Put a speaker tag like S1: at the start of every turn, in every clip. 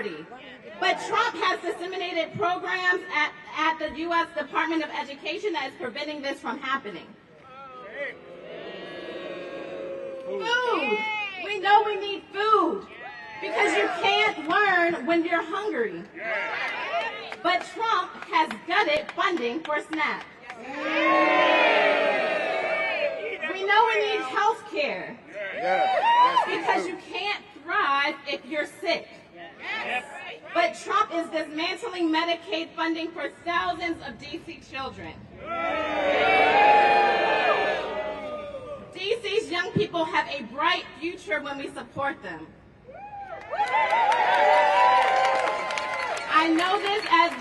S1: poverty. But Trump has disseminated programs at the U.S. Department of Education that is preventing this from happening. Food. We know we need food because you can't learn when you're hungry. But Trump has gutted funding for SNAP. We know we need health care because you can't thrive if you're sick. But Trump is dismantling Medicaid funding for thousands of D.C. children. D.C.'s young people have a bright future when we support them. I know this as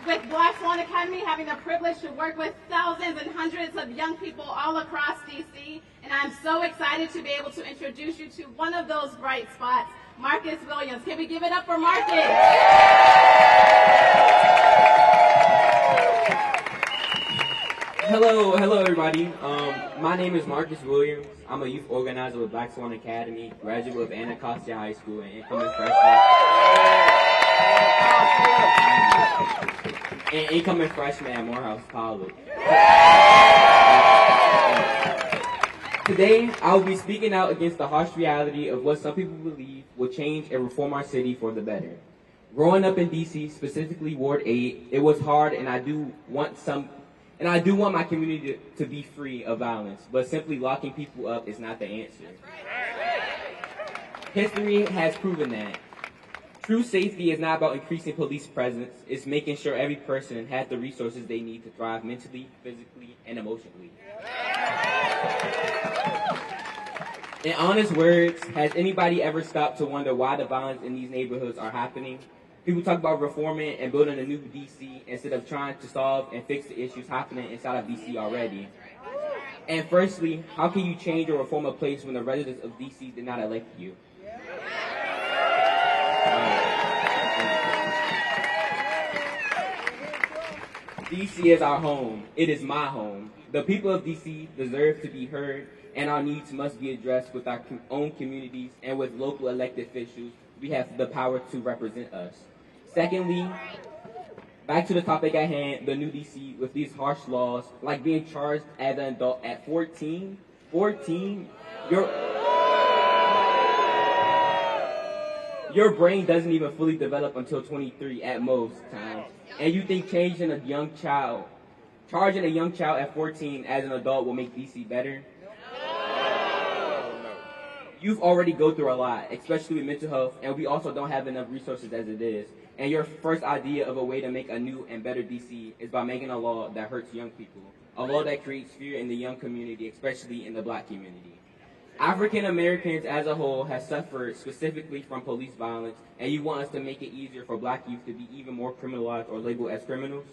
S1: with Black Swan Academy, having the privilege to work with thousands and hundreds of young people all across D.C., and I'm so excited to be able to introduce you to one of those bright spots, Marcus Williams. Can we give it up for Marcus?
S2: Hello everybody. My name is Marcus Williams. I'm a youth organizer with Black Swan Academy, graduate of Anacostia High School, and incoming freshman at Morehouse College. Today, I will be speaking out against the harsh reality of what some people believe will change and reform our city for the better. Growing up in D.C., specifically Ward 8, it was hard, and I do want my community to be free of violence, but simply locking people up is not the answer. History has proven that. True safety is not about increasing police presence, it's making sure every person has the resources they need to thrive mentally, physically, and emotionally. In honest words, has anybody ever stopped to wonder why the violence in these neighborhoods are happening? People talk about reforming and building a new D.C. instead of trying to solve and fix the issues happening inside of D.C. already. And firstly, how can you change or reform a place when the residents of D.C. did not elect you? D.C. is our home. It is my home. The people of D.C. deserve to be heard, and our needs must be addressed with our own communities and with local elected officials. We have the power to represent us. Secondly, back to the topic at hand, the new D.C. with these harsh laws, like being charged as an adult at 14, your brain doesn't even fully develop until 23 at most times. And you think charging a young child at 14 as an adult will make D.C. better? Youth already go through a lot, especially with mental health, and we also don't have enough resources as it is. And your first idea of a way to make a new and better D.C. is by making a law that hurts young people, a law that creates fear in the young community, especially in the Black community. African Americans as a whole have suffered specifically from police violence, and you want us to make it easier for Black youth to be even more criminalized or labeled as criminals?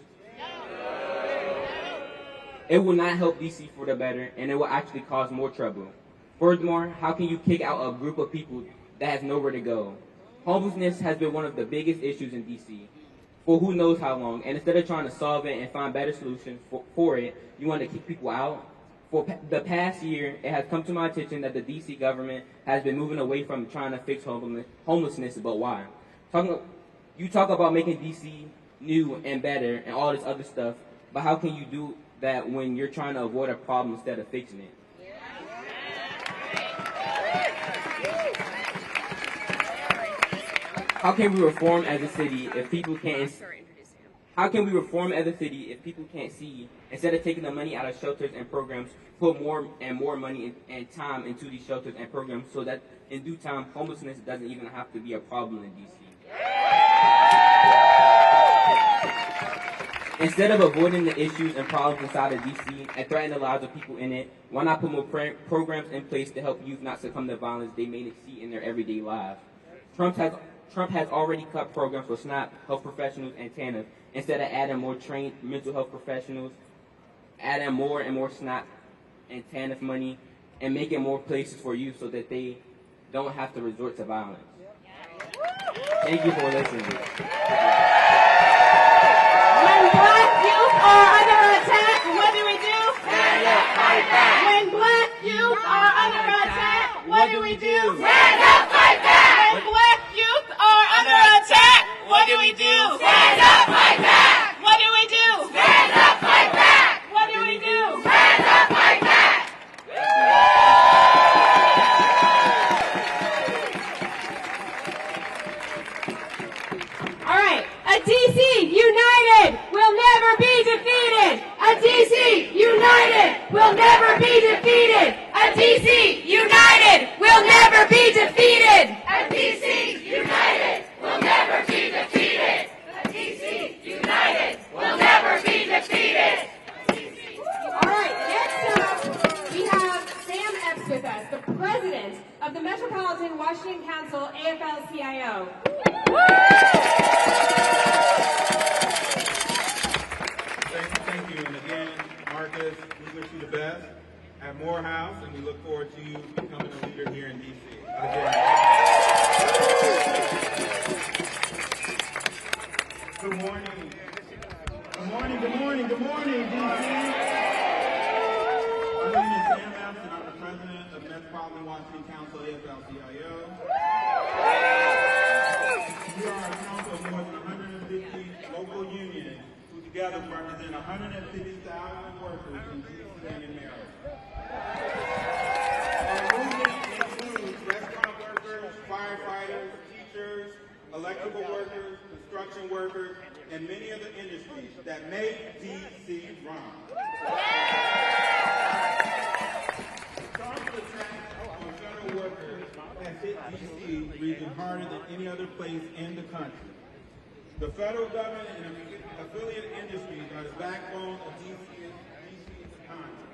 S2: It will not help D.C. for the better, and it will actually cause more trouble. Furthermore, how can you kick out a group of people that has nowhere to go? Homelessness has been one of the biggest issues in D.C. for who knows how long, and instead of trying to solve it and find better solutions for it, you want to kick people out? For the past year, it has come to my attention that the D.C. government has been moving away from trying to fix homelessness, but why? You talk about making D.C. new and better and all this other stuff, but how can you do that when you're trying to avoid a problem instead of fixing it? How can we reform as a city if people can't? How can we reform as a city if people can't see? Instead of taking the money out of shelters and programs, put more and more money and time into these shelters and programs, so that in due time, homelessness doesn't even have to be a problem in D.C. Instead of avoiding the issues and problems inside of D.C. and threatening the lives of people in it, why not put more programs in place to help youth not succumb to violence they may see in their everyday lives? Trump has already cut programs for SNAP, health professionals, and TANF, instead of adding more trained mental health professionals, adding more and more SNAP and TANF money, and making more places for youth so that they don't have to resort to violence. Thank you for listening.
S1: When Black youth are under attack, what do we do?
S3: Stand up, fight back.
S1: When Black youth are under attack, what do we do?
S3: Stand up, fight back.
S1: When Black youth are under attack. we do?
S3: Stand up, fight back!
S1: What do we do?
S3: Stand up, fight back!
S1: What do we do?
S3: Stand up, fight back!
S1: All right, a DC united will never be defeated. A DC united will never be defeated. A DC united will never be defeated.
S3: A DC united will never be defeated. A DC united will never be defeated.
S1: All right, next up, we have Sam Epps with us, the president of the Metropolitan Washington Council AFL-CIO.
S4: Thank you. And again, Marcus, we wish you the best at Morehouse, and we look forward to you becoming a leader here in D.C. Again. Good morning. Good morning, good morning, good morning, D.C. My name is Sam Epps, and I'm the president of Metropolitan Washington Council AFL-CIO. We are a council of more than 150 local unions who together represent 150,000 workers in D.C. and in Maryland. Our movement includes restaurant workers, firefighters, teachers, electrical workers, construction workers, and many other industries that make D.C. run. Some of the attacks on federal workers has hit D.C. region harder than any other place in the country. The federal government and affiliate industries are the backbone of DC's economy.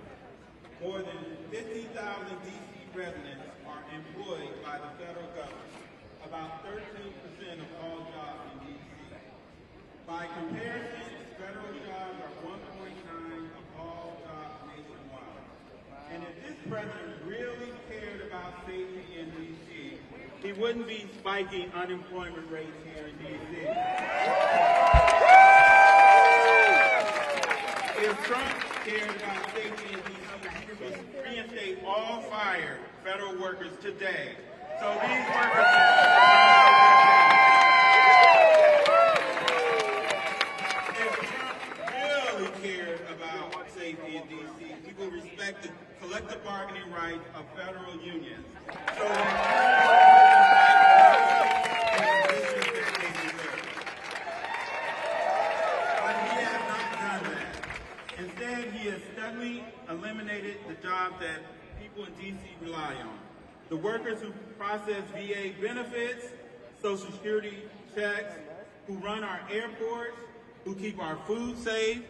S4: More than 50,000 D.C. residents are employed by the federal government, about 13% of all jobs in D.C. By comparison, federal jobs are 1.9 of all jobs nationwide. And if this president really cared about safety in D.C., he wouldn't be spiking unemployment rates here in D.C. If Trump cared about safety in D.C., he would reinstate all fired federal workers today. So these workers if Trump really cared about safety in D.C., he would respect the collective bargaining rights of federal unions. So that instead, he has steadily eliminated the jobs that people in D.C. rely on. The workers who process VA benefits, Social Security checks, who run our airports, who keep our food safe,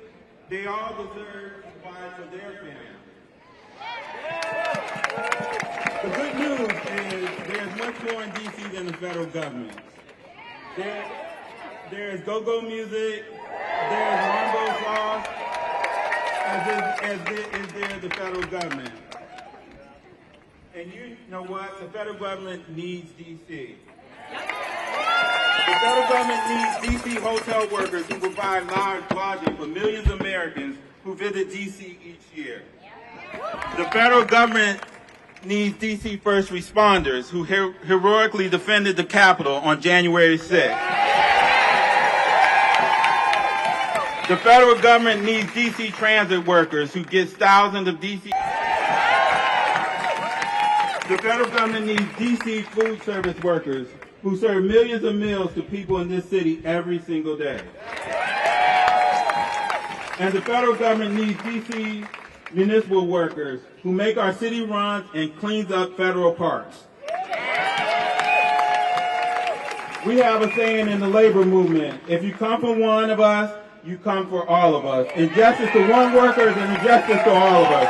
S4: they all deserve to provide for their families. The good news is there's much more in D.C. than the federal government. There's go-go music, there's rainbow sauce, as is there the federal government. And you know what? The federal government needs D.C. The federal government needs D.C. hotel workers who provide lodging for millions of Americans who visit D.C. each year. The federal government needs D.C. first responders who heroically defended the Capitol on January 6th. The federal government needs D.C. transit workers who get thousands of D.C. The federal government needs D.C. food service workers who serve millions of meals to people in this city every single day. And the federal government needs D.C. municipal workers who make our city runs and cleans up federal parks. We have a saying in the labor movement, if you come for one of us, you come for all of us. Injustice to one worker is an injustice to all of us.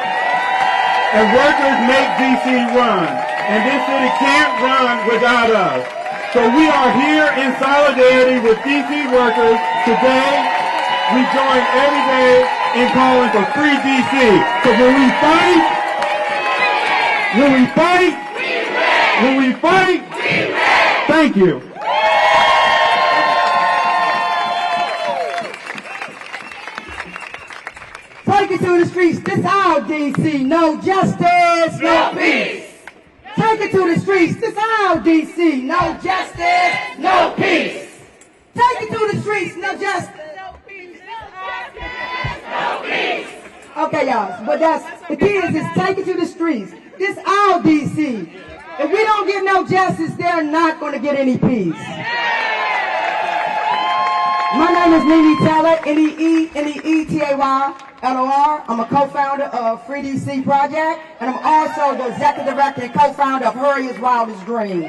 S4: And workers make D.C. run. And this city can't run without us. So we are here in solidarity with D.C. workers today. We join every day in calling for free D.C. So when we fight, thank you.
S5: Take it to the streets, this our D.C. No justice, no peace. Take it to the streets, this our D.C. No justice, no peace. Take it to the streets, no justice.
S3: No peace.
S5: Okay, y'all, but that's the key is take it to the streets. This our DC. If we don't get no justice, they're not going to get any peace. My name is Nene Taylor, N-E-E-T-A-Y-L-O-R. I'm a co-founder of Free DC Project, and I'm also the executive director and co-founder of Hurry's Wildest Dreams.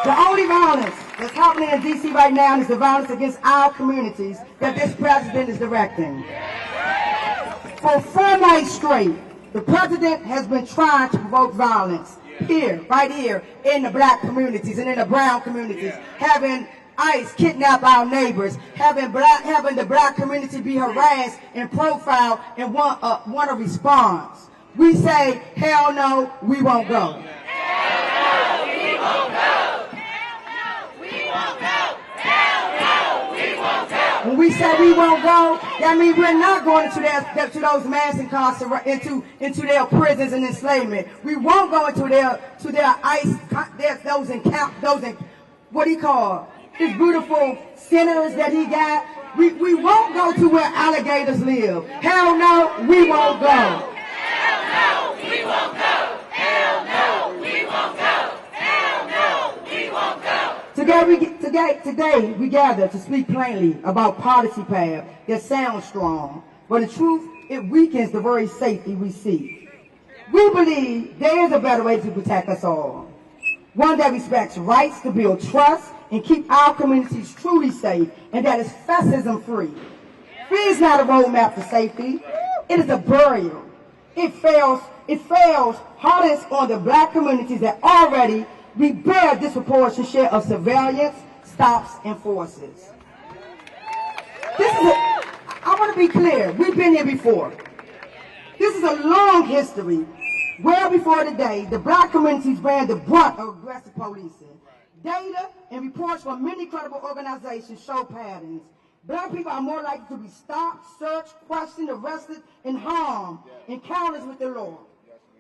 S5: The only violence that's happening in DC right now is the violence against our communities that this president is directing. For 4 nights straight, the president has been trying to provoke violence here, right here, in the black communities and in the brown communities, having ICE kidnap our neighbors, having the black community be harassed and profiled and want a response. We say, hell no, we won't go.
S3: Hell no, we won't go.
S5: When we say we won't go, that means we're not going to those mass incarceration, into their prisons and enslavement. We won't go into their ICE, what he call his beautiful centers that he got. We won't go to where alligators live. Hell no, we won't go.
S3: Hell no, we won't go. Hell no, we won't go. Hell no, we won't go.
S5: Today we gather to speak plainly about policy paths that sound strong, but in truth, it weakens the very safety we seek. We believe there is a better way to protect us all, one that respects rights to build trust and keep our communities truly safe, and that is fascism-free. Fear is not a roadmap for safety. It is a burial. It fails hardest on the black communities that already we bear disproportionate share of surveillance, stops, and forces. I want to be clear, we've been here before. This is a long history. Well before today, the black communities bear the brunt of aggressive policing. Data and reports from many credible organizations show patterns. Black people are more likely to be stopped, searched, questioned, arrested, and harmed in encounters with the law.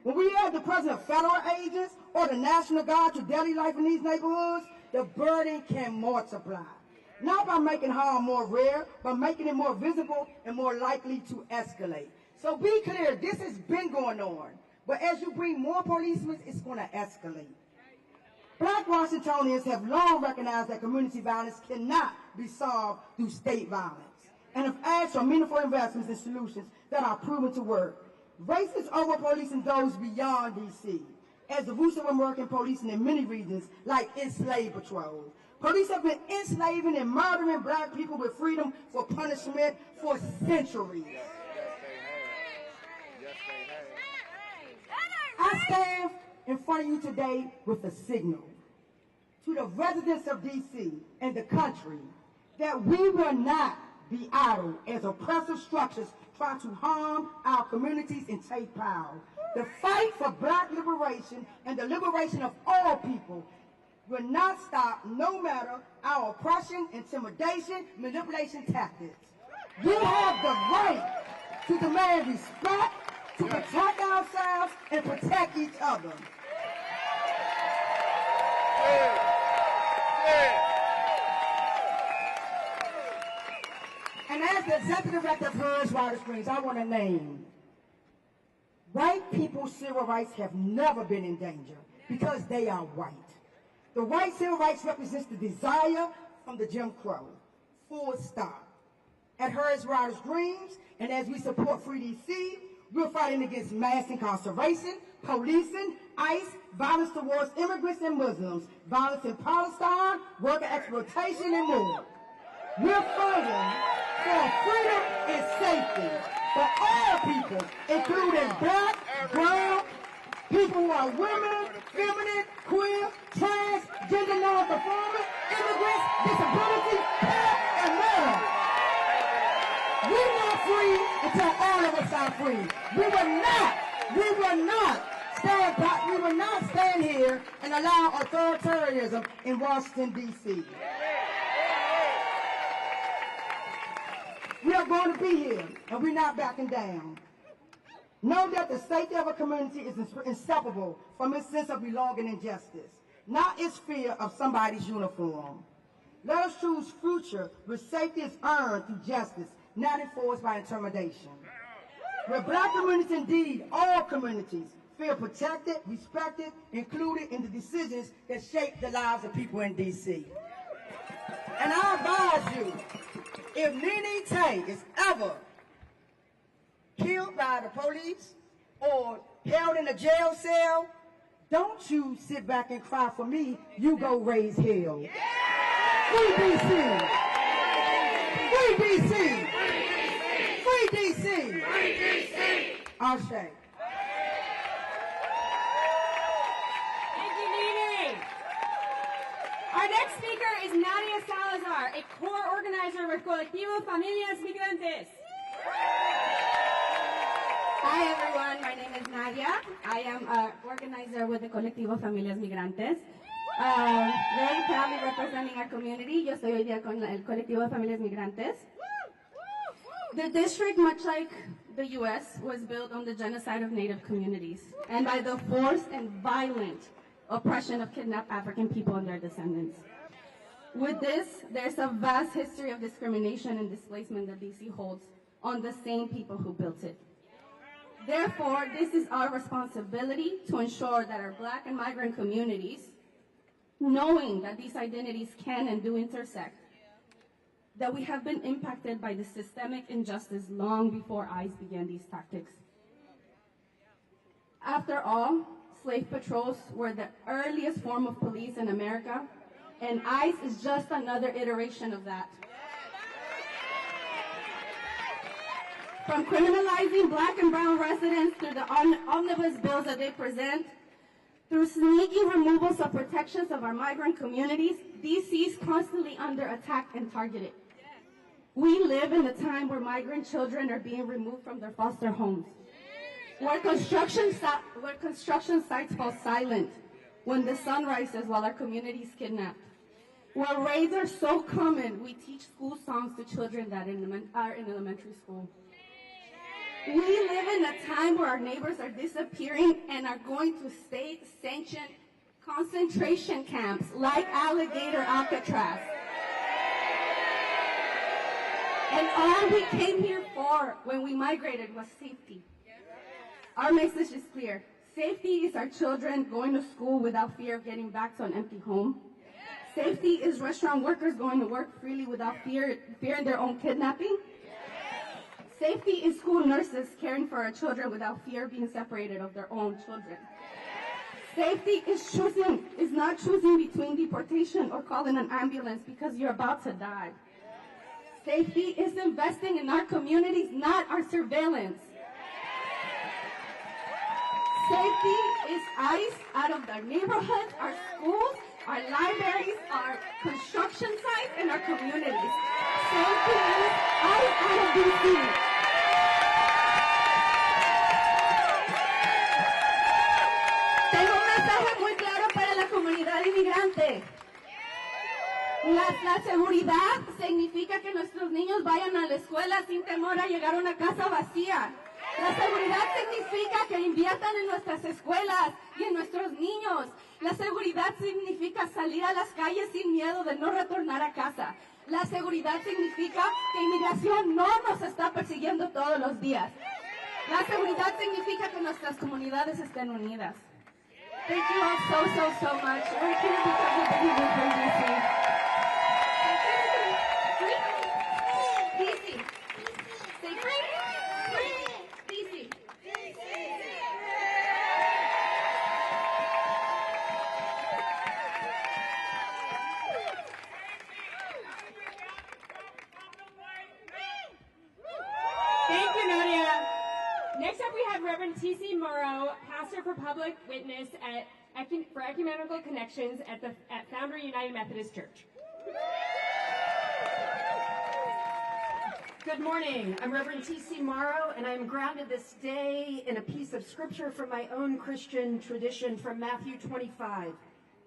S5: When we add the presence of federal agents or the National Guard to daily life in these neighborhoods, the burden can multiply. Not by making harm more rare, but making it more visible and more likely to escalate. So be clear, this has been going on. But as you bring more policemen, it's going to escalate. Black Washingtonians have long recognized that community violence cannot be solved through state violence, and have asked for meaningful investments and solutions that are proven to work. Racist over-policing goes beyond D.C., as the roots of American policing in many regions, like enslaved patrols. Police have been enslaving and murdering black people with freedom for punishment for centuries. I stand in front of you today with a signal to the residents of D.C. and the country that we will not be idle as oppressive structures try to harm our communities and take power. The fight for black liberation and the liberation of all people will not stop no matter our oppression, intimidation, manipulation tactics. We have the right to demand respect, to protect ourselves and protect each other. And as the executive director of Hurry's Wildest Dreams, I want to name, white people's civil rights have never been in danger because they are white. The white civil rights represents the desire from the Jim Crow, full stop. At Hurry's Wildest Dreams, and as we support Free DC, we're fighting against mass incarceration, policing, ICE, violence towards immigrants and Muslims, violence in Palestine, worker exploitation, and more. We're fighting for freedom and safety for all people, including black, brown, people who are women, feminine, queer, trans, gender non-conforming, immigrants, disability, poor, and more. We're not free until all of us are free. We will not stand here and allow authoritarianism in Washington, D.C. We are going to be here, and we're not backing down. Know that the safety of a community is inseparable from its sense of belonging and justice. not its fear of somebody's uniform. Let us choose future where safety is earned through justice, not enforced by intimidation. Where black communities, indeed all communities, feel protected, respected, included in the decisions that shape the lives of people in D.C. And I advise you, if Nene Tay is ever killed by the police or held in a jail cell, don't you sit back and cry for me, you go raise hell. Free D.C. Free D.C. Free D.C. Free D.C. Ashe.
S6: Thank you, Nene. Our next speaker is Nadia Salazar, a core organizer with Colectivo Familias Migrantes.
S7: Hi everyone, my name is Nadia. I am an organizer with the Colectivo Familias Migrantes. Very proudly representing our community. Yo estoy hoy día con el Colectivo de Familias Migrantes. The district, much like the U.S., was built on the genocide of Native communities and by the forced and violent oppression of kidnapped African people and their descendants. With this, there's a vast history of discrimination and displacement that D.C. holds on the same people who built it. Therefore, this is our responsibility to ensure that our Black and migrant communities, knowing that these identities can and do intersect, that we have been impacted by the systemic injustice long before ICE began these tactics. After all, slave patrols were the earliest form of police in America, and ICE is just another iteration of that. From criminalizing Black and brown residents through the omnibus bills that they present, through sneaky removals of protections of our migrant communities, D.C. is constantly under attack and targeted. We live in a time where migrant children are being removed from their foster homes, where construction sites fall silent when the sun rises while our community is kidnapped, where raids are so common we teach school songs to children that are in elementary school. We live in a time where our neighbors are disappearing and are going to state-sanctioned concentration camps like Alligator Alcatraz. And all we came here for when we migrated was safety. Our message is clear. Safety is our children going to school without fear of getting back to an empty home. Safety is restaurant workers going to work freely without fearing their own kidnapping. Safety is school nurses caring for our children without fear of being separated of their own children. Safety is not choosing between deportation or calling an ambulance because you're about to die. Safety is investing in our communities, not our surveillance. Safety is ICE out of their neighborhoods, our schools, our libraries, our construction sites, and our communities. Safety is ICE out of D.C. Tengo un mensaje muy claro para la comunidad inmigrante. La seguridad significa que nuestros niños vayan a la escuela sin temor a llegar a una casa vacía. La seguridad significa que inviertan en nuestras escuelas y en nuestros niños. La seguridad significa salir a las calles sin miedo de no retornar a casa. La seguridad significa que inmigración no nos está persiguiendo todos los días. La seguridad significa que nuestras comunidades estén unidas. Thank you all so much. We're here because of the people from D.C.
S6: Thank you, Nadia. Next up, we have Reverend T.C. Morrow, pastor for public witness for Ecumenical Connections at Founder United Methodist Church.
S8: Good morning. I'm Reverend T.C. Morrow, and I'm grounded this day in a piece of scripture from my own Christian tradition from Matthew 25.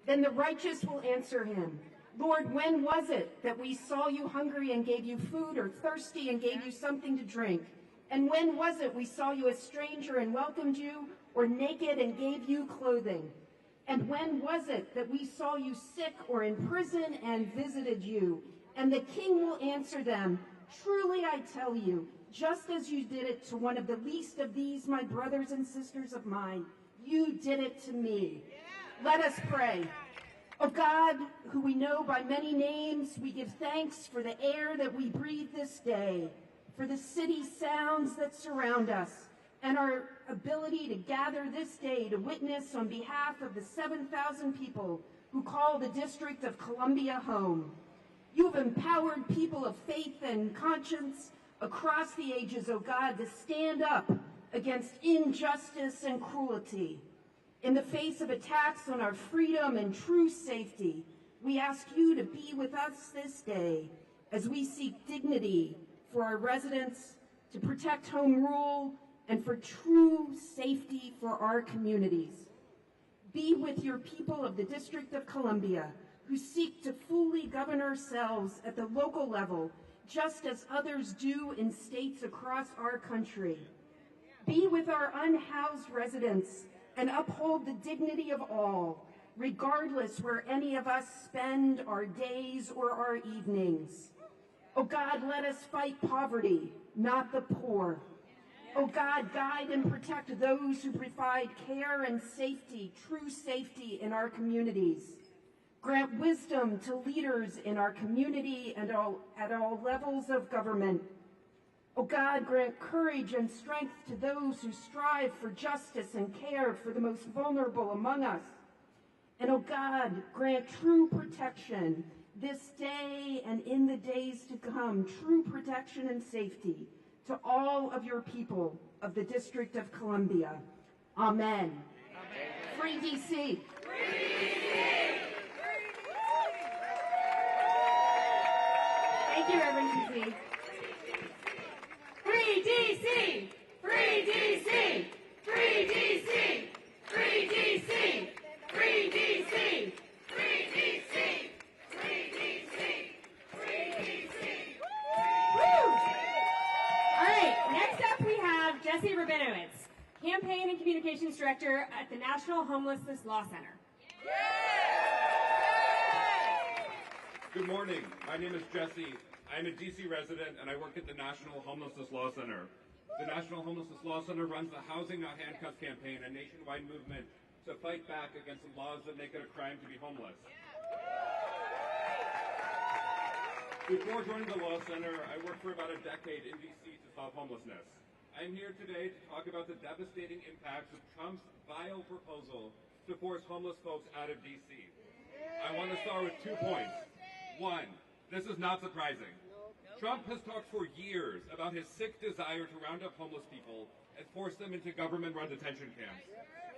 S8: Then the righteous will answer him, Lord, when was it that we saw you hungry and gave you food, or thirsty and gave you something to drink? And when was it we saw you a stranger and welcomed you, or naked and gave you clothing? And when was it that we saw you sick or in prison and visited you? And the king will answer them, truly I tell you, just as you did it to one of the least of these, my brothers and sisters of mine, you did it to me. Let us pray. O God, who we know by many names, we give thanks for the air that we breathe this day, for the city sounds that surround us, and our ability to gather this day to witness on behalf of the 7,000 people who call the District of Columbia home. You have empowered people of faith and conscience across the ages, O God, to stand up against injustice and cruelty. In the face of attacks on our freedom and true safety, we ask you to be with us this day as we seek dignity for our residents, to protect home rule, and for true safety for our communities. Be with your people of the District of Columbia who seek to fully govern ourselves at the local level, just as others do in states across our country. Be with our unhoused residents and uphold the dignity of all, regardless where any of us spend our days or our evenings. Oh God, let us fight poverty, not the poor. Oh God, guide and protect those who provide care and safety, true safety in our communities. Grant wisdom to leaders in our community and at all levels of government. Oh God, grant courage and strength to those who strive for justice and care for the most vulnerable among us. And oh God, grant true protection this day and in the days to come, true protection and safety to all of your people of the District of Columbia. Amen. Amen. Free DC. Free DC.
S6: Thank you, Reverend TC.
S3: Free DC! Free DC! Free DC! Free DC! Free DC! Free DC! Free DC! Free DC!
S6: Woo! All right, next up we have Jesse Rabinowitz, Campaign and Communications Director at the National Homelessness Law Center.
S9: Good morning. My name is Jesse. I'm a DC resident and I work at the National Homelessness Law Center. The National Homelessness Law Center runs the Housing Not Handcuffs campaign, a nationwide movement to fight back against the laws that make it a crime to be homeless. Before joining the Law Center, I worked for about a decade in DC to solve homelessness. I'm here today to talk about the devastating impacts of Trump's vile proposal to force homeless folks out of DC. I want to start with 2 points. One, this is not surprising. Trump has talked for years about his sick desire to round up homeless people and force them into government-run detention camps.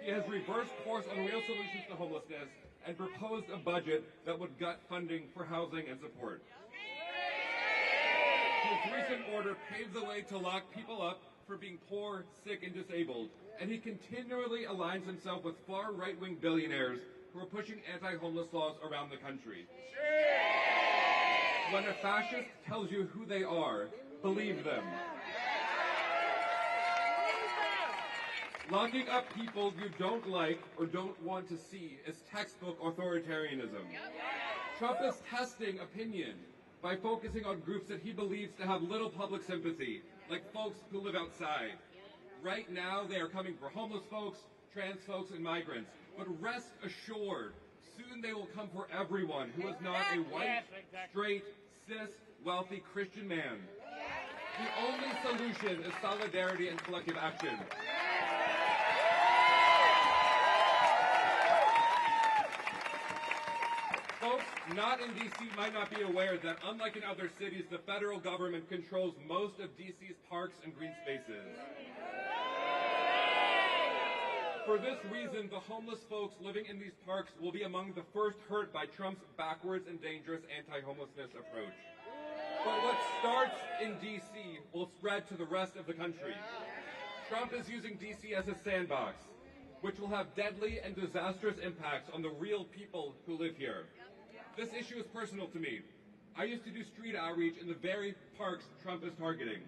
S9: He has reversed course on real solutions to homelessness and proposed a budget that would gut funding for housing and support. His recent order paved the way to lock people up for being poor, sick, and disabled, and he continually aligns himself with far right-wing billionaires who are pushing anti-homeless laws around the country. When a fascist tells you who they are, believe them. Locking up people you don't like or don't want to see is textbook authoritarianism. Trump is testing opinion by focusing on groups that he believes to have little public sympathy, like folks who live outside. Right now, they are coming for homeless folks, trans folks, and migrants. But rest assured, soon they will come for everyone who is not a white, straight, cis, wealthy Christian man. The only solution is solidarity and collective action. Folks not in DC might not be aware that unlike in other cities, the federal government controls most of DC's parks and green spaces. For this reason, the homeless folks living in these parks will be among the first hurt by Trump's backwards and dangerous anti-homelessness approach. But what starts in DC will spread to the rest of the country. Trump is using DC as a sandbox, which will have deadly and disastrous impacts on the real people who live here. This issue is personal to me. I used to do street outreach in the very parks Trump is targeting.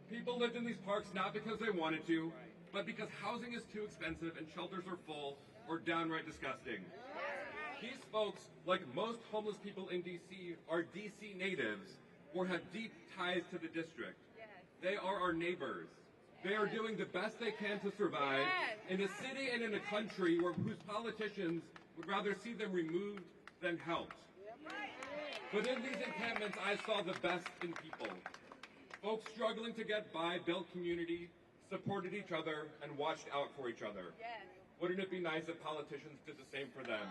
S9: People lived in these parks not because they wanted to, but because housing is too expensive and shelters are full or downright disgusting. These folks, like most homeless people in DC, are DC natives or have deep ties to the district. They are our neighbors. They are doing the best they can to survive in a city and in a country whose politicians would rather see them removed than helped. But in these encampments, I saw the best in people. Folks struggling to get by, built community, supported each other, and watched out for each other. Wouldn't it be nice if politicians did the same for them?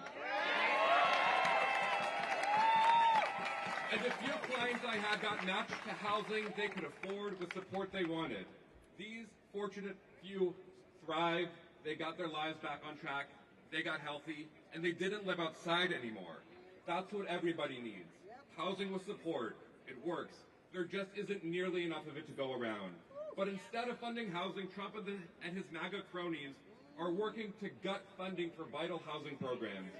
S9: And the few clients I had got matched to housing they could afford with support they wanted. These fortunate few thrived, they got their lives back on track, they got healthy, and they didn't live outside anymore. That's what everybody needs. Housing with support. It works. There just isn't nearly enough of it to go around. But instead of funding housing, Trump and his MAGA cronies are working to gut funding for vital housing programs.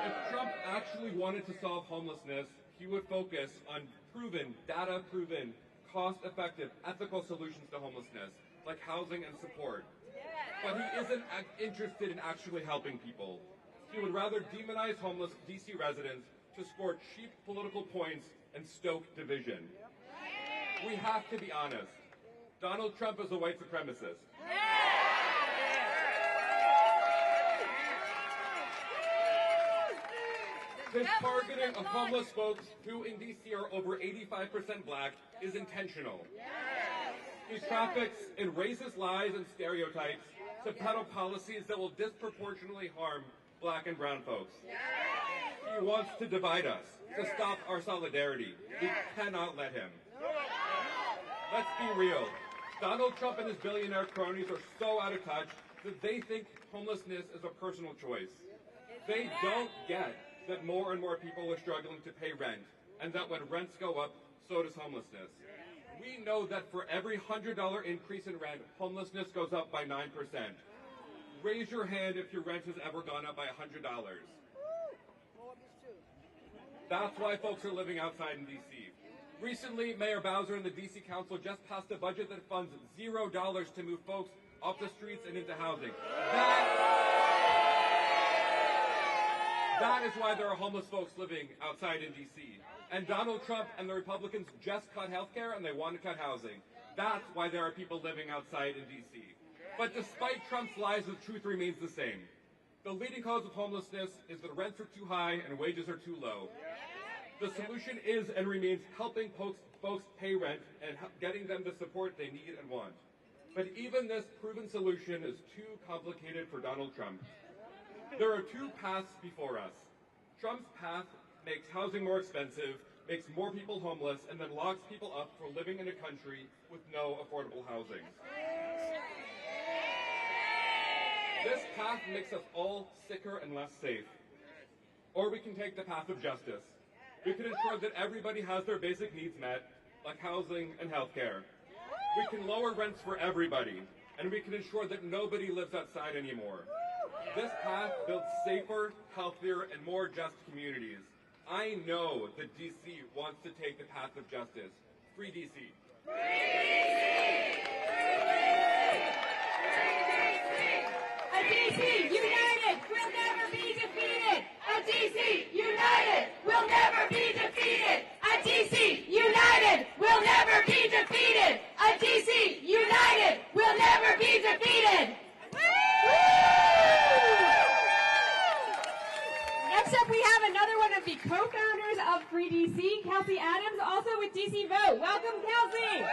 S9: If Trump actually wanted to solve homelessness, he would focus on proven, data-proven, cost-effective, ethical solutions to homelessness, like housing and support. But he isn't interested in actually helping people. He would rather demonize homeless DC residents to score cheap political points and stoke division. We have to be honest. Donald Trump is a white supremacist. His targeting of homeless folks, who in DC are over 85% black, is intentional. He traffics in racist lies and stereotypes to peddle policies that will disproportionately harm black and brown folks. He wants to divide us, to stop our solidarity. We cannot let him. Let's be real. Donald Trump and his billionaire cronies are so out of touch that they think homelessness is a personal choice. They don't get that more and more people are struggling to pay rent, and that when rents go up, so does homelessness. We know that for every $100 increase in rent, homelessness goes up by 9%. Raise your hand if your rent has ever gone up by $100. That's why folks are living outside in DC. Recently, Mayor Bowser and the DC Council just passed a budget that funds $0 to move folks off the streets and into housing. That is why there are homeless folks living outside in DC. And Donald Trump and the Republicans just cut health care and they want to cut housing. That's why there are people living outside in DC. But despite Trump's lies, the truth remains the same. The leading cause of homelessness is that rents are too high and wages are too low. The solution is and remains helping folks pay rent and getting them the support they need and want. But even this proven solution is too complicated for Donald Trump. There are two paths before us. Trump's path makes housing more expensive, makes more people homeless, and then locks people up for living in a country with no affordable housing. This path makes us all sicker and less safe. Or we can take the path of justice. We can ensure that everybody has their basic needs met, like housing and health care. We can lower rents for everybody, and we can ensure that nobody lives outside anymore. This path builds safer, healthier, and more just communities. I know that DC wants to take the path of justice. Free DC. Free DC!
S6: A DC united will never be defeated.
S3: A DC united will never be defeated. A DC united will never be defeated. A DC united will never be defeated.
S6: Next up, we have another one of the co-founders of Free DC, Kelsey Adams, also with DC Vote. Welcome, Kelsey.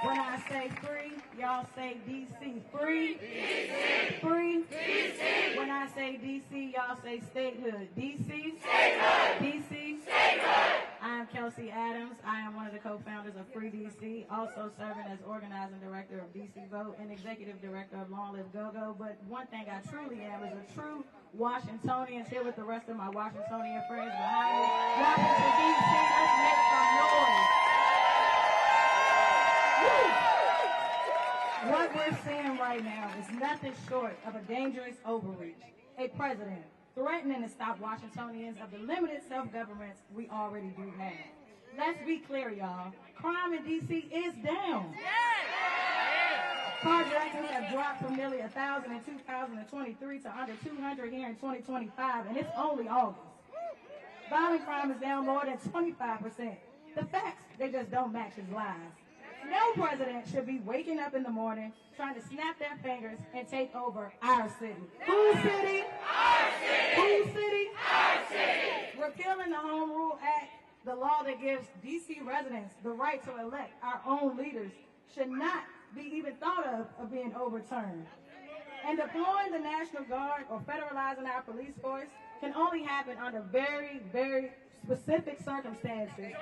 S10: When I say free, y'all say DC. Free. DC. Free. DC. When I say DC, y'all say statehood. DC. Statehood. DC. Statehood. I am Kelsey Adams. I am one of the co-founders of Free DC, also serving as organizing director of DC Vote and executive director of Long Live Go-Go. But one thing I truly am is a true Washingtonian, here with the rest of my Washingtonian friends behind me. Washington, DC, let's make some noise. What we're seeing right now is nothing short of a dangerous overreach. A president threatening to stop Washingtonians of the limited self-governments we already do have. Let's be clear, y'all. Crime in D.C. is down. Carjackings have dropped from nearly 1,000 in 2023 to under 200 here in 2025, and it's only August. Violent crime is down more than 25%. The facts, they just don't match his lies. No president should be waking up in the morning trying to snap their fingers and take over our city. Whose city? Our city. Whose city? Our city. Repealing the Home Rule Act, the law that gives D.C. residents the right to elect our own leaders, should not be even thought of being overturned. And deploying the National Guard or federalizing our police force can only happen under very, very specific circumstances.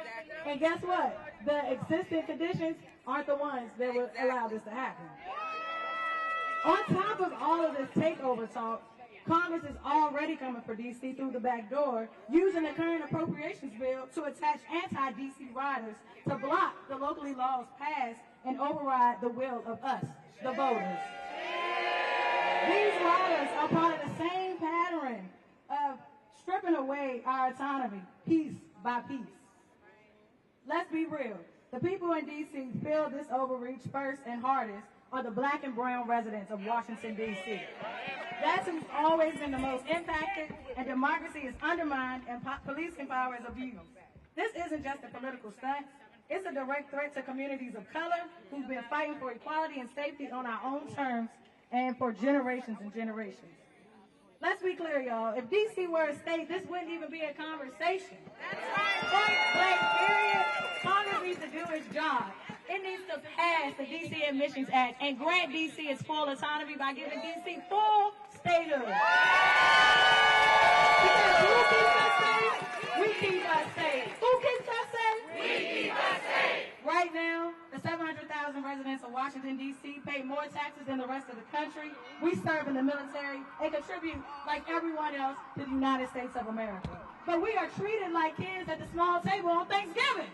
S10: And guess what? The existing conditions aren't the ones that would allow this to happen. On top of all of this takeover talk, Congress is already coming for D.C. through the back door, using the current appropriations bill to attach anti-D.C. riders to block the locally laws passed and override the will of us, the voters. These riders are part of the same pattern of stripping away our autonomy, piece by piece. Let's be real. The people in D.C. feel this overreach first and hardest are the black and brown residents of Washington, D.C. That's who's always been the most impacted, and democracy is undermined and policing power is abused. This isn't just a political stunt. It's a direct threat to communities of color who've been fighting for equality and safety on our own terms and for generations and generations. Let's be clear, y'all. If D.C. were a state, this wouldn't even be a conversation. That's right. Point blank, period. Congress needs to do its job. It needs to pass the D.C. Admissions Act and grant D.C. its full autonomy by giving D.C. full statehood. Because who keeps us safe? We keep us safe. Who keeps us safe? We keep us safe. Right now, the 700,000 residents of Washington, D.C. pay more taxes than the rest of the country. We serve in the military and contribute like everyone else to the United States of America. But we are treated like kids at the small table on Thanksgiving.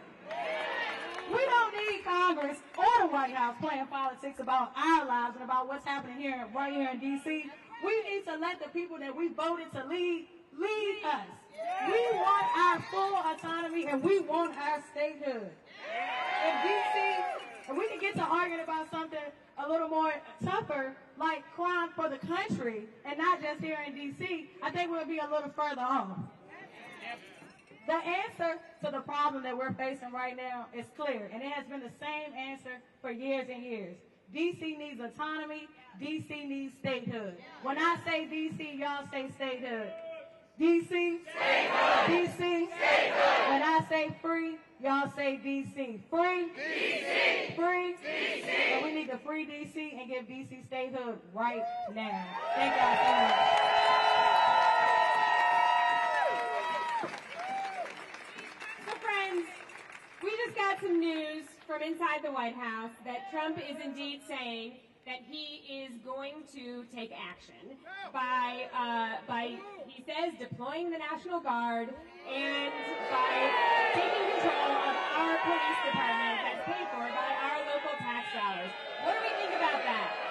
S10: We don't need Congress or the White House playing politics about our lives and about what's happening here, right here in D.C. We need to let the people that we voted to lead us. We want our full autonomy and we want our statehood. In D.C., we can get to arguing about something a little more tougher, like crime for the country, and not just here in D.C., I think we'll be a little further off. The answer to the problem that we're facing right now is clear, and it has been the same answer for years and years. D.C. needs autonomy. D.C. needs statehood. When I say D.C., y'all say statehood. D.C. Statehood. D.C. Statehood. When I say free, y'all say D.C. Free. D.C. Free. D.C. So we need to free D.C. and give D.C. statehood right now. Thank y'all so much.
S6: We just got some news from inside the White House that Trump is indeed saying that he is going to take action by he says, deploying the National Guard and by taking control of our police department that's paid for by our local tax dollars. What do we think about that?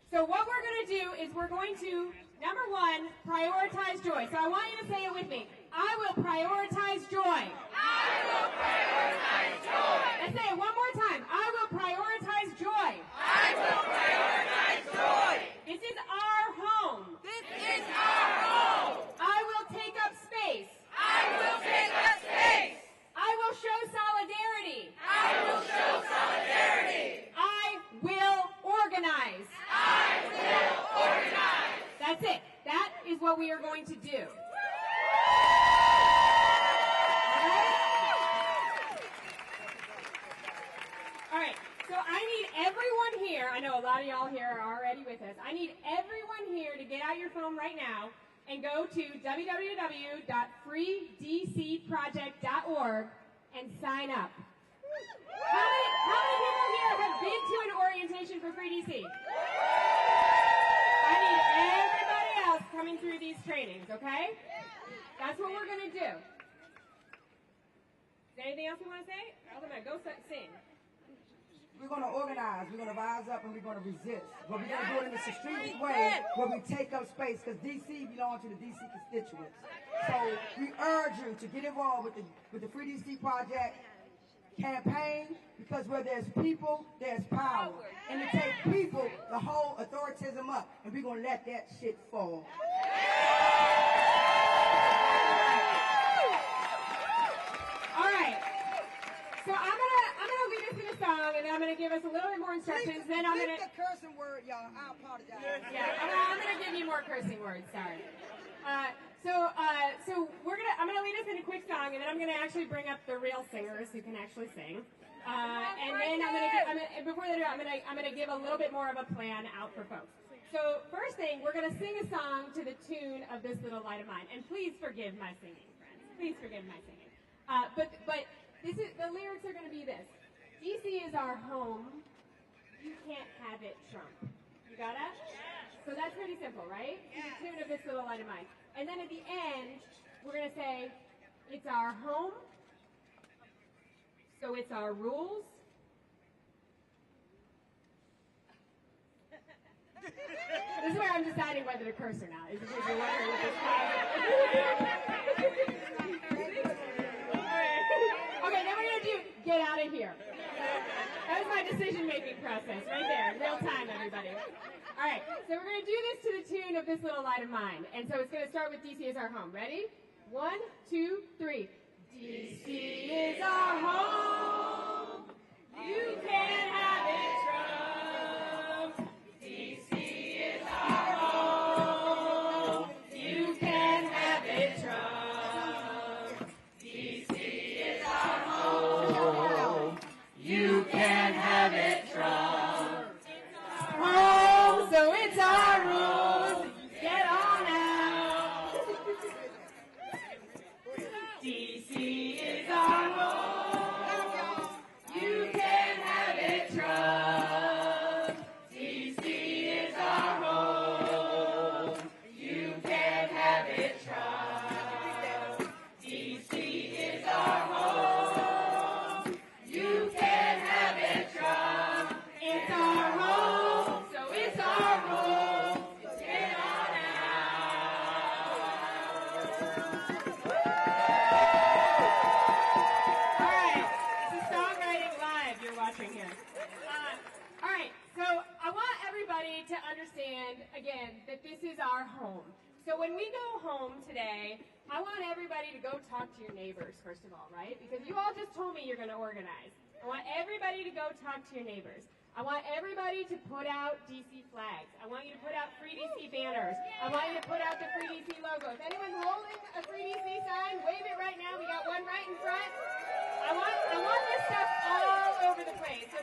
S6: So what we're going to do is we're going to, number one, prioritize joy. So I want you to say it with me. I will prioritize joy. I will prioritize joy. Let's say it one more time. I will prioritize joy. I will prioritize joy. This is our home. This is our home. I will take up space. I will take up space. I will show solidarity. I will show solidarity. I will organize. I will organize. That's it. That is what we are going to do. All right. So I need everyone here. I know a lot of y'all here are I need everyone here to get out your phone right now and go to www.freedcproject.org and sign up. How many people here have been to an orientation for Free DC? I need everybody else coming through these trainings, okay? That's what we're going to do. Is there anything else you want to say? Elder, go sing.
S5: We're going to organize, we're going to rise up, and we're going to resist. But we're going to do it in a strategic way where we take up space, because D.C. belongs to the D.C. constituents. So we urge you to get involved with the Free D.C. Project campaign, because where there's people, there's power. And to take people to hold authoritism up, and we're going to let that shit fall.
S6: All right. So I'm gonna lead us in a song, and then I'm gonna give us a little bit more instructions. Then I'm gonna
S5: the cursing word, y'all. I apologize.
S6: Yeah, I'm gonna give you more cursing words. Sorry. So I'm gonna lead us in a quick song, and then I'm gonna actually bring up the real singers who can actually sing. And then before they do, I'm gonna give a little bit more of a plan out for folks. So first thing, we're gonna sing a song to the tune of This Little Light of Mine, and please forgive my singing, friends. Please forgive my singing. But the lyrics are gonna be this: DC is our home. You can't have it, Trump. You got it? So that's pretty simple, right? To the tune of This Little Light of Mine. And then at the end, we're going to say, it's our home, so it's our rules. This is where I'm deciding whether to curse or not. Is because you're wondering what this Okay, then we're going to do get out of here. That was my decision-making process right there, in real time, everybody. All right, so we're going to do this to the tune of This Little Light of Mine. And so it's going to start with DC is our home. Ready? 1, 2, 3. DC is our home. You can have it, Trump. DC is our home. You can have it, Trump. DC is our home. You can have it, Trump. Home, so it's our rules. Get on out. DC is our home. You can have it, Trump. DC is our home. You can have it, Trump. DC is our home. You can have it, Trump. It's our home, so it's our rules. Get on out. All right, this is Songwriting Live you're watching here. All right, so I want everybody to understand, again, that this is our home. So when we go home today, I want everybody to go talk to your neighbors, first of all, right? Because you all just told me you're going to organize. I want everybody to go talk to your neighbors. I want everybody to put out DC flags. I want you to put out Free DC banners. I want you to put out the Free DC logo. If anyone's holding a Free DC sign, wave it right now. We got one right in front. I want this stuff all over the place. So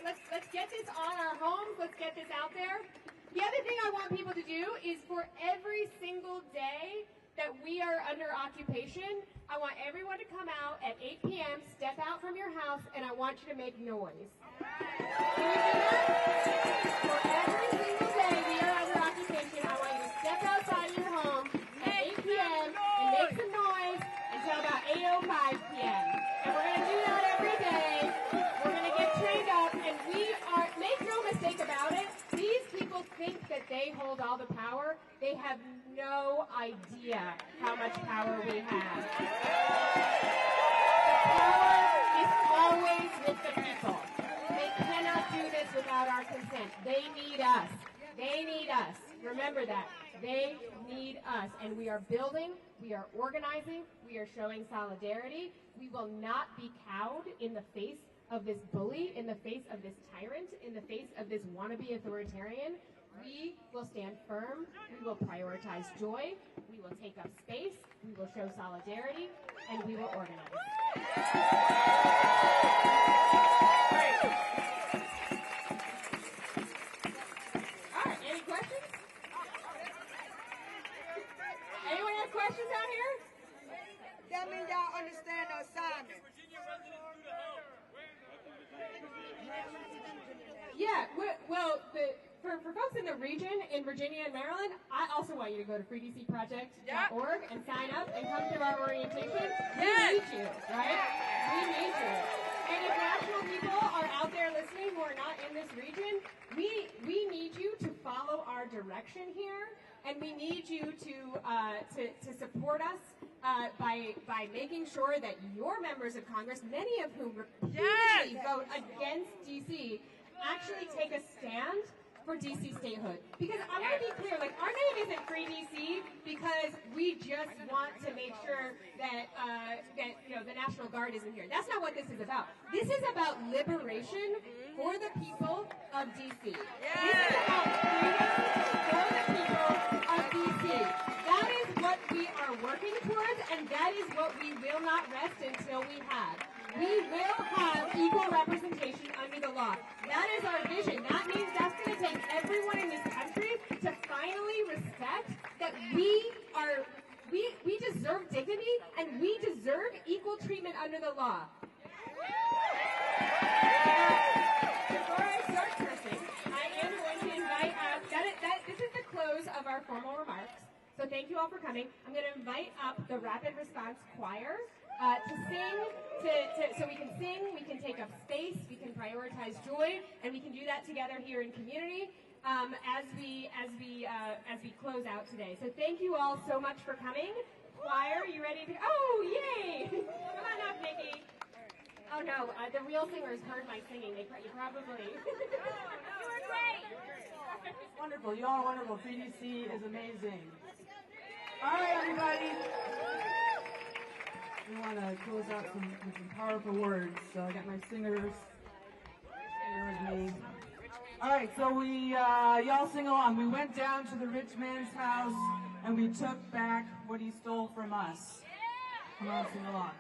S6: let's get this on our homes. Let's get this out there. The other thing I want people to do is for every single day that we are under occupation, I want everyone to come out at 8 p.m., step out from your house, and I want you to make noise. Can you do that? For every single day we are under occupation, I want you to step outside your home at 8 p.m. and make some noise until about 8:05 p.m. And we're going to do that every day. We're going to get trained up, and make no mistake about it, these people think that they hold all the power. They have no idea how much power we have. The power is always with the people. They cannot do this without our consent. They need us. They need us. Remember that. They need us. And we are building, we are organizing, we are showing solidarity. We will not be cowed in the face of this bully, in the face of this tyrant, in the face of this wannabe authoritarian. We will stand firm, we will prioritize joy, we will take up space, we will show solidarity, and we will organize. All right, any questions? Yeah, well, for folks in the region, in Virginia and Maryland, I also want you to go to freedcproject.org and sign up and come to our orientation. We need you, right? We need you. And if national people are out there listening who are not in this region, we need you to follow our direction here, and we need you to support us by making sure that your members of Congress, many of whom repeatedly vote against DC, actually take a stand for DC statehood. Because I want to be clear, like, our name isn't Free DC because we just want to make sure that the National Guard isn't here. That's not what this is about. This is about liberation for the people of DC. This is about freedom for the people of DC. That is what we are working towards, and that is what we will not rest until we have. We will have equal representation under the law. That is our vision. That means that's going to take everyone in this country to finally respect that we deserve dignity and we deserve equal treatment under the law. Before I start cursing, I am going to invite this is the close of our formal remarks. So thank you all for coming. I'm going to invite up the Rapid Response Choir to sing, so we can sing, we can take up space, we can prioritize joy, and we can do that together here in community as we close out today. So thank you all so much for coming. Choir, you ready to? Oh, yay! Come on up, Nikki. Oh no, the real singers heard my singing. You probably. You were great.
S10: Wonderful. You all are wonderful. PDC is amazing. All right, everybody. We want to close out with some powerful words. So I got my singers here with me. All right, so y'all sing along. We went down to the rich man's house and we took back what he stole from us. Come on, sing along.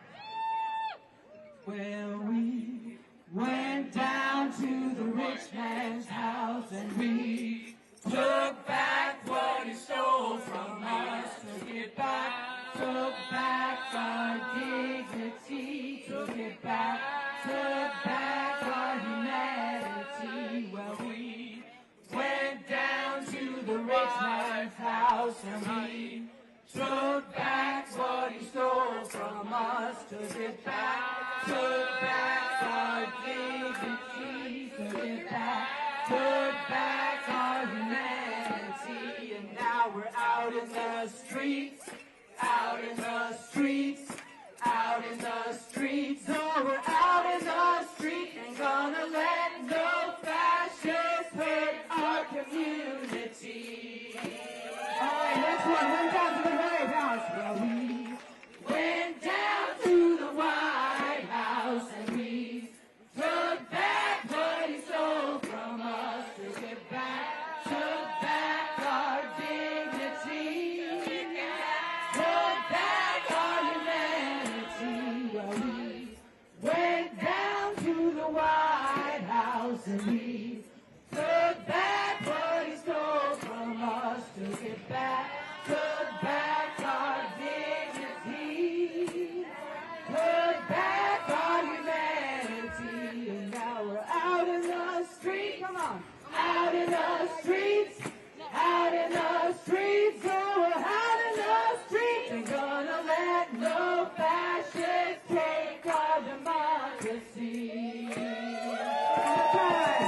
S10: Well, we went down to the rich man's house and we took back what he stole from us. Took it back, took back our dignity, took it back, took back our humanity. Well, we went down to the rich man's house and we took back what he stole from us. Took it back, took back our dignity, took it back, took back our humanity. And now we're out in the streets, out in the streets, out in the streets. Oh, we're out in the streets, ain't gonna let no fascist hurt our community. All right, next one. Went down to the White House. Well, we went down to the White House and we took back what he stole from us. Took it back, took back our dignity, took back our humanity. Well, we went down to the White House and we took back what he stole from us. Took it back, took back our dignity, took back our humanity. And now we're out in the streets. Come on. Out in the streets, out in the streets. Oh, we're out in the streets. Ain't gonna let no fascist take our democracy. One time.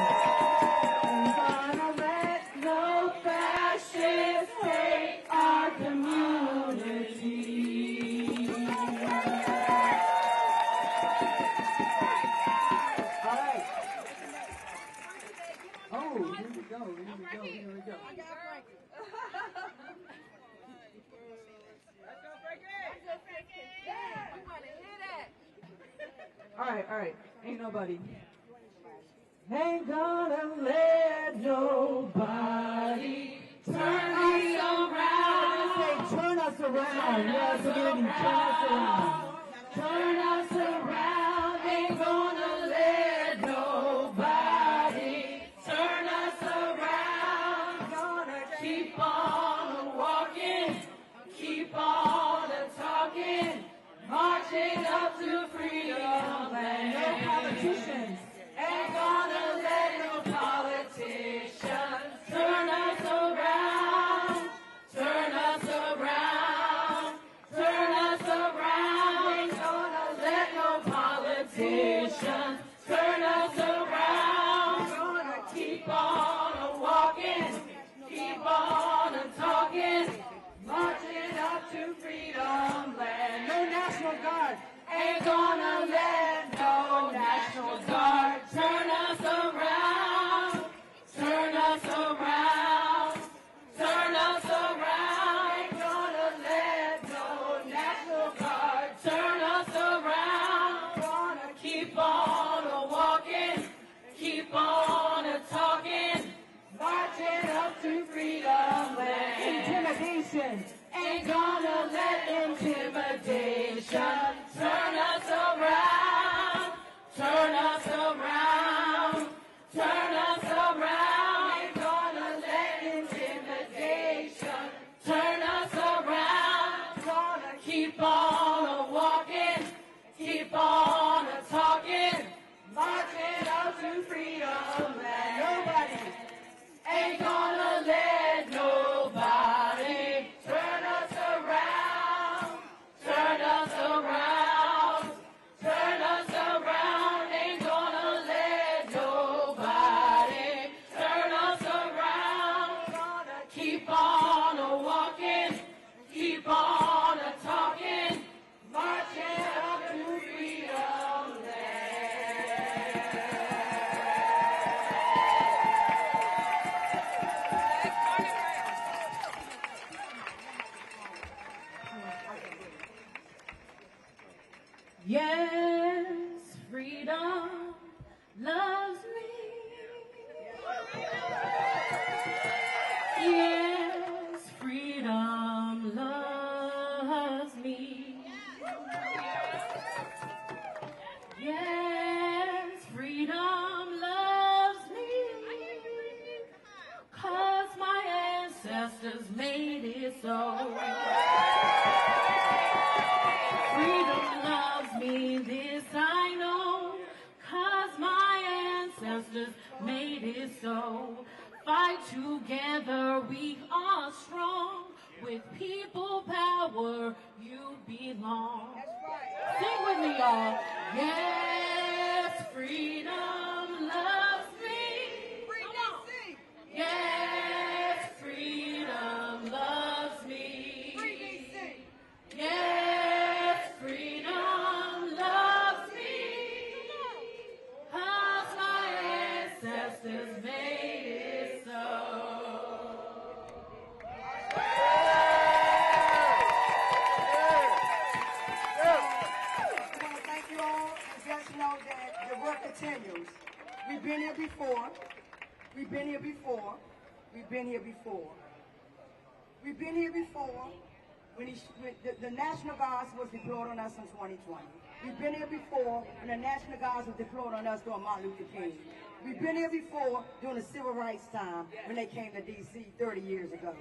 S10: Ain't gonna let no fascist take our community. All right. Oh, here we go, here we go, here we go. All right. Ain't nobody. Ain't gonna let nobody turn us around. Say, turn us around. Yes, again, turn us around. Turn us around. Ain't gonna let nobody turn us around. Gonna keep on walking, keep on talking, marching up to freedom land. No politicians. Ain't gonna let no politicians intimidation. Ain't gonna let intimidation turn us around. Turn us around. Turn us around. Ain't gonna let intimidation turn us around. Gonna keep on walking. Keep on talking. Marching up to freedom land. Nobody ain't gonna let nobody turn us around, turn us around, turn us around. Ain't gonna let nobody turn us around. Gonna keep on walking, keep on talking, marching up to freedom Yes, freedom loves me. Yes, freedom loves me. Yes, freedom loves me. 'Cause my ancestors made it so. Freedom loves me, this I know, 'cause my ancestors made it so. Fight together, we are strong. With people power, you belong. Sing with me, y'all. Yes, freedom loves me. Come on. Yes, freedom loves me. Yes, freedom loves me. 'Cause my ancestors made it so.
S5: Thank you all, and just know that the work continues. We've been here before. We've been here before. We've been here before. We've been here before when the National Guards was deployed on us in 2020. We've been here before when the National Guards was deployed on us during Martin Luther King. We've been here before during the Civil Rights time when they came to D.C. 30 years ago.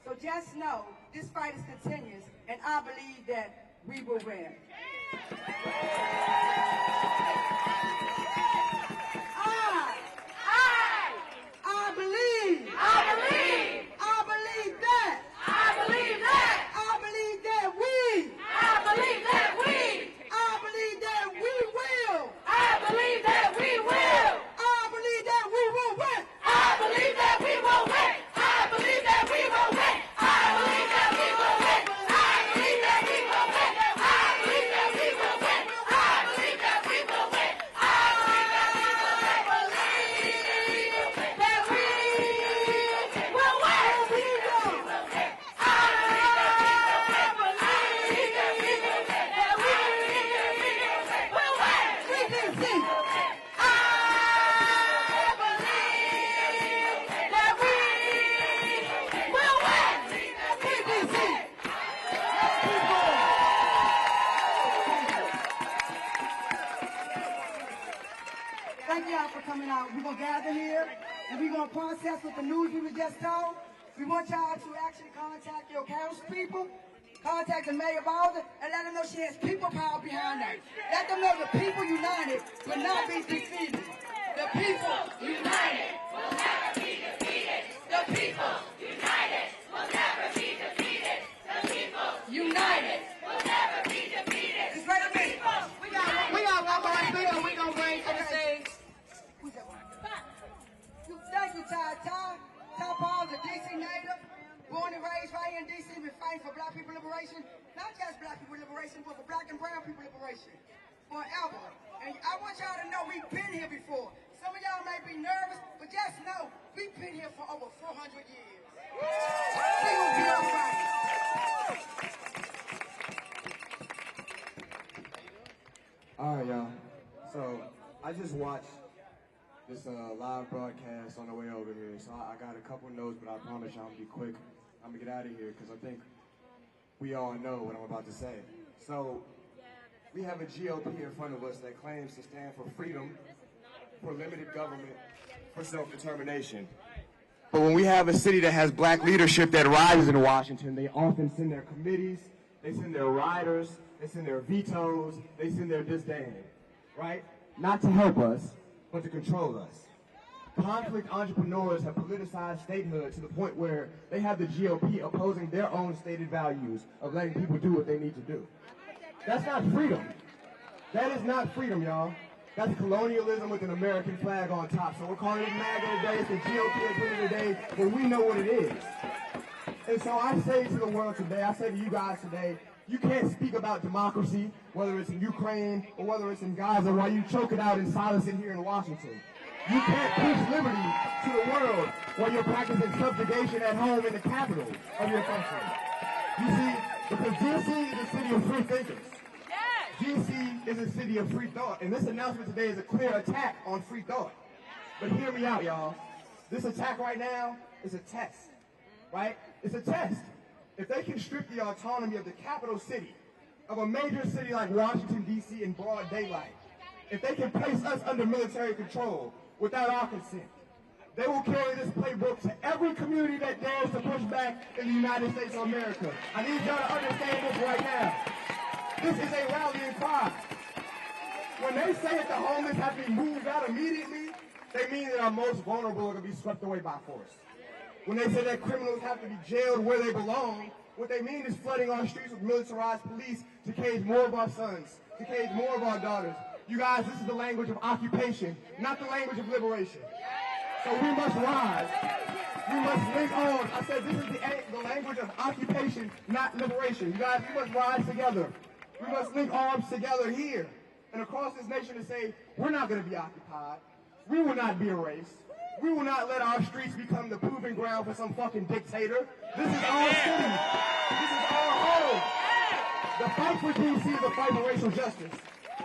S5: So just know this fight is continuous, and I believe that we will win. I believe that. I believe that. I believe that we. I believe that we. I believe that we will. I believe that we will. I believe that we will win. I believe that we will win. I believe that we will win. I believe that we will win. I believe that we will win. I believe that we will win. I believe that we will win. I believe that we will win. I believe that we will win. Thank y'all for coming out. We're going to gather here, and we're going to process with the news we were just told. We want y'all to actually contact your council people, contact the Mayor Bowser, and let them know she has people power behind her. Let them know the people united will not be defeated. The people united will never be defeated. The people united will never be defeated. The people united will never be defeated. It's ready to be. We got one more bill we're going to bring to the stage. Thank you, Ty. Ty Paul's a D.C. native, born and raised right here in D.C. Been fighting for black people liberation. Not just black people liberation, but for black and brown people liberation. Forever. And I want y'all to know we've been here before. Some of y'all may be nervous, but just know we've been here for over 400 years. We will be all right.
S11: All right, y'all. So I just watched this live broadcast on the way over here. So I got a couple notes, but I promise y'all I'm gonna be quick. I'm gonna get out of here because I think we all know what I'm about to say. So, we have a GOP in front of us that claims to stand for freedom, for limited government, for self-determination. But when we have a city that has black leadership that rises in Washington, they often send their committees, they send their riders, they send their vetoes, they send their disdain, right? Not to help us, but to control us. Conflict entrepreneurs have politicized statehood to the point where they have the GOP opposing their own stated values of letting people do what they need to do. That's not freedom. That is not freedom, y'all. That's colonialism with an American flag on top. So we're calling it MAGA today, it's the GOP agenda today, but we know what it is. And so I say to the world today, I say to you guys today, you can't speak about democracy, whether it's in Ukraine or whether it's in Gaza, while you choke it out in silence in here in Washington. You can't preach liberty to the world while you're practicing subjugation at home in the capital of your country. You see, because DC is a city of free thinkers. DC is a city of free thought, and this announcement today is a clear attack on free thought. But hear me out, y'all. This attack right now is a test, right? It's a test. If they can strip the autonomy of the capital city, of a major city like Washington, D.C. in broad daylight, if they can place us under military control without our consent, they will carry this playbook to every community that dares to push back in the United States of America. I need y'all to understand this right now. This is a rallying cry. When they say that the homeless have to be moved out immediately, they mean that our most vulnerable are going to be swept away by force. When they say that criminals have to be jailed where they belong, what they mean is flooding our streets with militarized police to cage more of our sons, to cage more of our daughters. You guys, this is the language of occupation, not the language of liberation. So we must rise. We must link arms. I said this is the language of occupation, not liberation. You guys, we must rise together. We must link arms together here and across this nation to say, we're not going to be occupied. We will not be erased. We will not let our streets become the proving ground for some fucking dictator. This is our city. This is our home. The fight for D.C. is a fight for racial justice.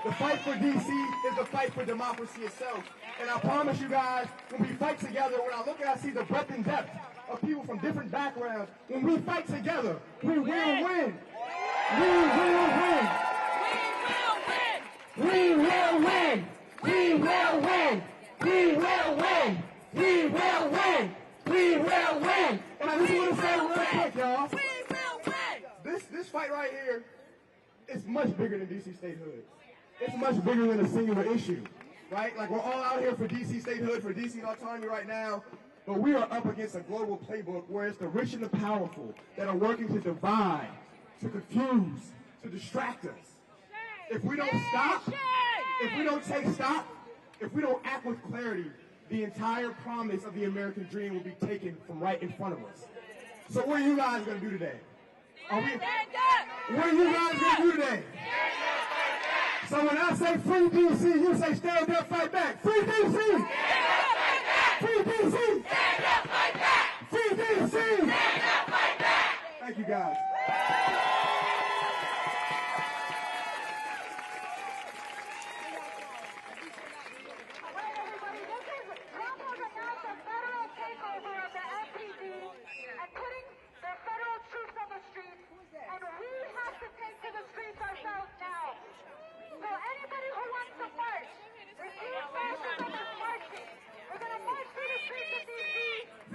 S11: The fight for D.C. is the fight for democracy itself. And I promise you guys, when we fight together, when I look and I see the breadth and depth of people from different backgrounds, when we fight together, we will win. We will win. We will win. We will win. We will win. We will win. We will win. And I just want to say real quick, y'all. We will win. This fight right here is much bigger than D.C. statehood. It's much bigger than a singular issue, right? Like, we're all out here for D.C. statehood, for D.C. autonomy right now, but we are up against a global playbook where it's the rich and the powerful that are working to divide, to confuse, to distract us. If we don't stop, if we don't take stock, if we don't act with clarity, the entire promise of the American dream will be taken from right in front of us. So what are you guys going to do today? What are you guys going to do today? So when I say free D.C., you say stand up, fight back. Free D.C. Stand up, fight back. Free D.C. Stand up, fight back. Free D.C. Stand up, fight back. Thank you, guys.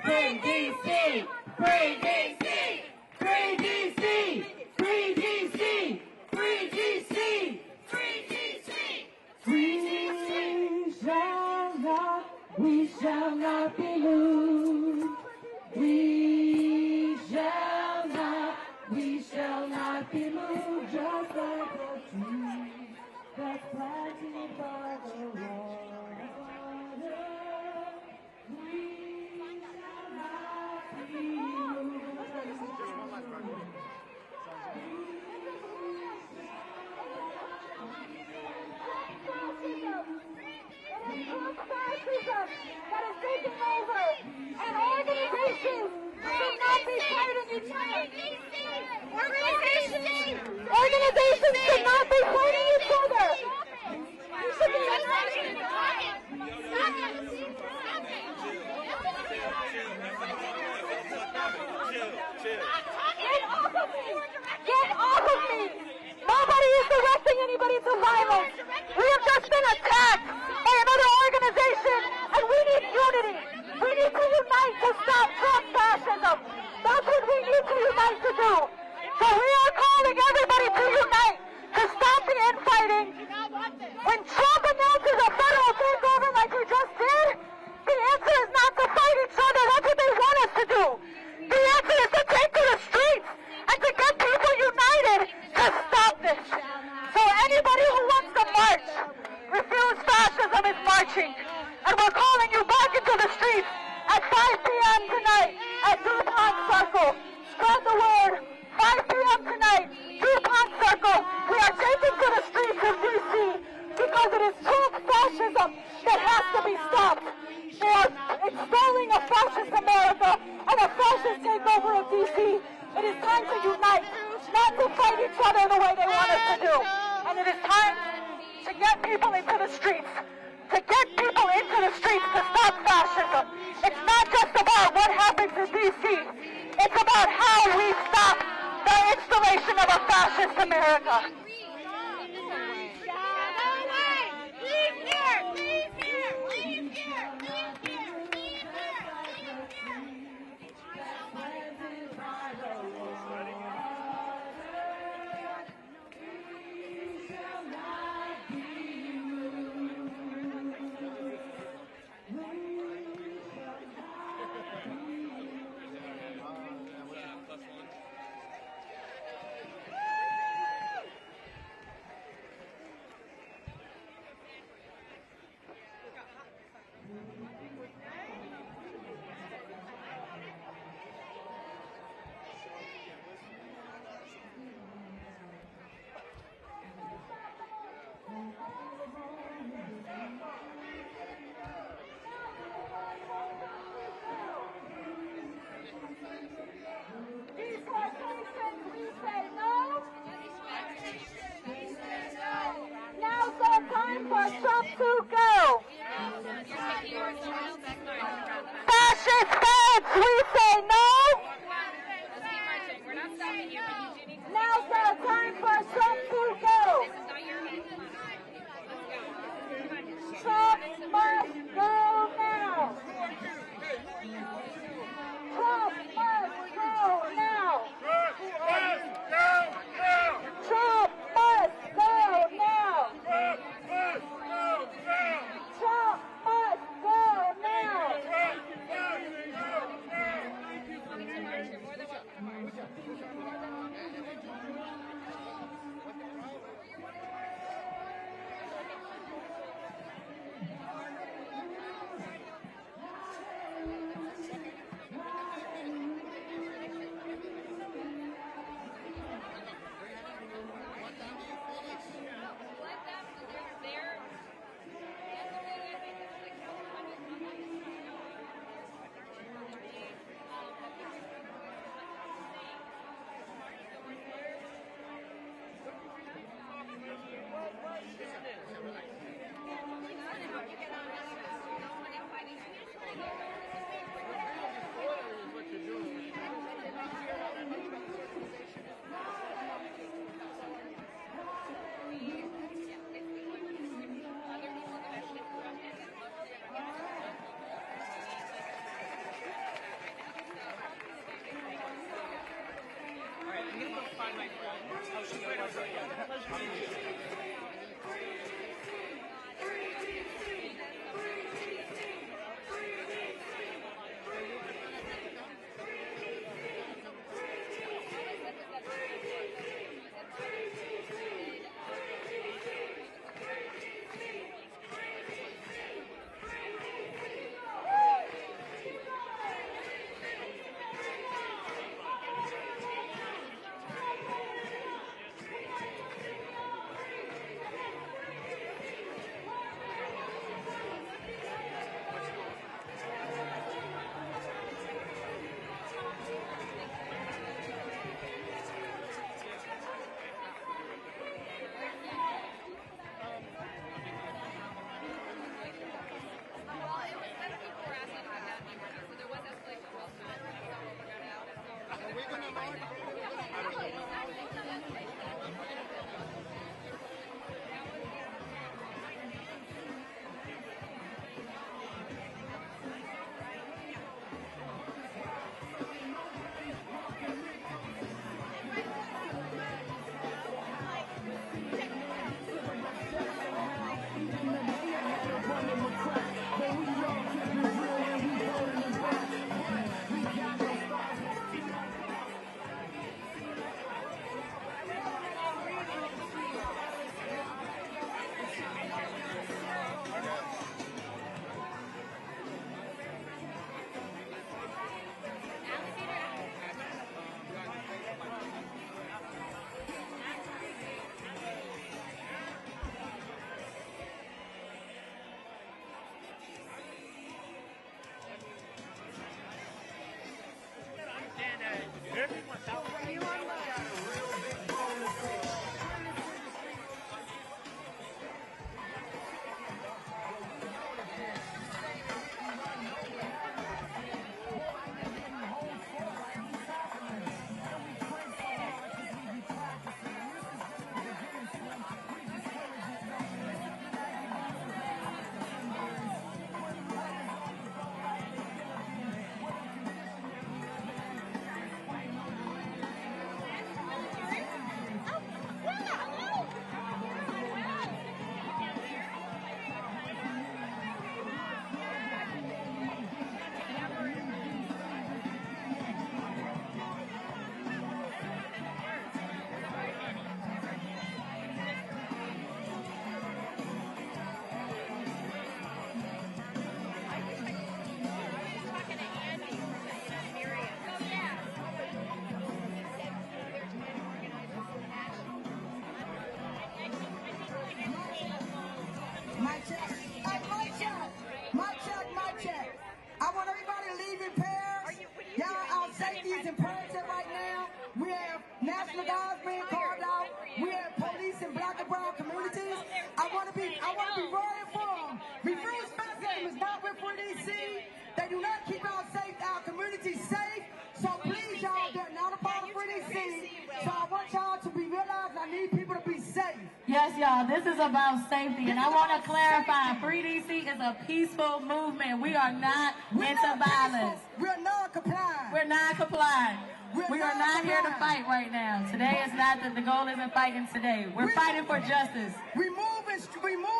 S3: Free DC! Free DC! Free DC! Free DC! Free DC! Free DC!
S12: We shall not be moved. We shall not be moved. Just like a tree that's planted by the water.
S3: That is taking over, and organizations should not be fighting each other. Organizations should not be fighting each other. You should be united.
S13: to violence. We have just been attacked by another organization, and we need unity. We need to unite to stop Trump fascism. That's what we need to unite to do. So we are calling everybody to unite, to stop the infighting. When Trump announces a federal takeover like he just did, the answer is not to fight each other. That's what they want us to do. The answer is to take to the streets and to get people united to stop this. So anybody who wants to march, refuse fascism is marching. And we're calling you back into the streets at 5 p.m. tonight at DuPont Circle. Spread the word. 5 p.m. tonight, DuPont Circle. We are taking to the streets of D.C. because it is Trump fascism that has to be stopped. They are installing a fascist America and a fascist takeover of D.C. It is time to unite, not to fight each other the way they want us to do. And it is time to get people into the streets, to stop fascism. It's not just about what happens in D.C. It's about how we stop the installation of a fascist America. Now's the time for Trump to go. Fascist feds, we say no. Now's the time for Trump to go. Trump must go now. Trump must go now. Trump must go now. Trump must go now.
S5: National Guards being called out. We have police in black and brown communities. I want to be very informed. Refuse fascism is not with Free DC. They do not keep our communities safe. So please, y'all, they're not a part of Free DC. So I want y'all to be realized. I need people to be safe.
S10: Yes, y'all, this is about safety, and I want to clarify, Free DC is a peaceful movement. We are not into violence.
S5: We're non-compliant.
S10: We're non-compliant. We are not here to fight right now. Today is not the goal isn't fighting today. We're fighting for justice.
S5: We move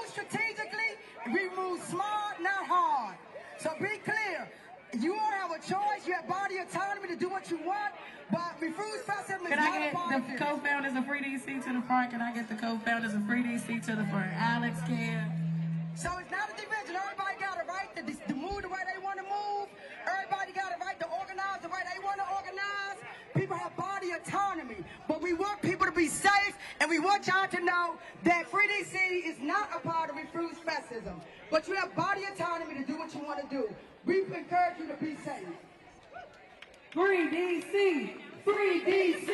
S5: strategically. We move smart, not hard. So be clear. You all have a choice. You have body autonomy to do what you want, but refuse fascism is not a part of this.
S10: Can I get the co-founders of Free DC to the front? Can I get the co-founders of Free DC to the front? Alex, Kim.
S5: So it's not a division. Everybody got a right to move the way they want to move. Everybody got a right to organize the way they want to organize. People have body autonomy, but we want people to be safe, and we want y'all to know that Free DC is not a part of refuse fascism, but you have body autonomy to do what you want to do. We encourage you to be safe.
S10: Free DC! Free DC!